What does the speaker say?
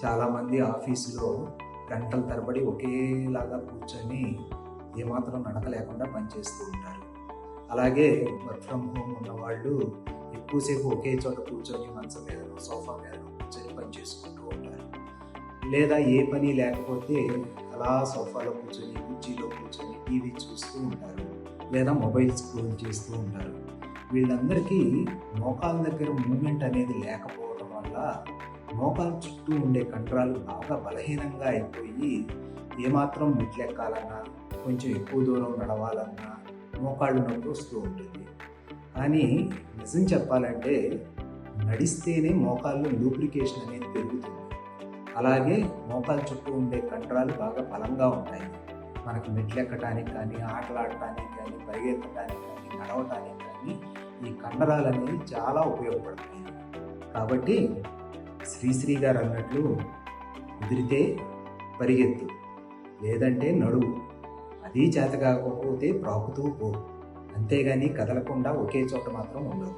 చాలామంది ఆఫీసులో గంటల తరబడి ఒకేలాగా కూర్చొని ఏమాత్రం నడక లేకుండా పనిచేస్తూ ఉంటారు. అలాగే వర్క్ ఫ్రమ్ హోమ్ ఉన్నవాళ్ళు ఎక్కువసేపు ఒకే చోట కూర్చొని మంచం మీదనో సోఫా మీదనో కూర్చొని పని చేసుకుంటూ ఉంటారు. లేదా ఏ పని లేకపోతే అలా సోఫాలో కూర్చొని కుర్చీలో కూర్చొని టీవీ చూస్తూ ఉంటారు, లేదా మొబైల్ స్క్రోల్ చేస్తూ ఉంటారు. వీళ్ళందరికీ మోకాళ్ళ దగ్గర మూమెంట్ అనేది లేకపోవడం వల్ల మోకాళ్ళ చుట్టూ ఉండే కండరాలు బాగా బలహీనంగా అయిపోయి ఏమాత్రం మెట్లెక్కాలన్నా కొంచెం ఎక్కువ దూరం నడవాలన్నా మోకాళ్ళు నొప్పి వస్తూ ఉంటుంది. కానీ నిజం చెప్పాలంటే నడిస్తేనే మోకాళ్ళు లూబ్రికేషన్ అనేది పెరుగుతుంది. అలాగే మోకాళ్ళ చుట్టూ ఉండే కండరాలు బాగా బలంగా ఉంటాయి. మనకు మెట్లెక్కడానికి కానీ, ఆటలాడటానికి కానీ, పరిగెత్తడానికి కానీ, నడవటానికి కానీ ఈ కండరాలు అనేవి చాలా ఉపయోగపడతాయి. కాబట్టి శ్రీశ్రీ గారు అన్నట్లు కుదిరితే పరిగెత్తు, లేదంటే నడువు, అది చేత కాకపోతే ప్రాకుతూ పో, అంతేగాని కదలకుండా ఒకే చోట మాత్రం ఉండదు.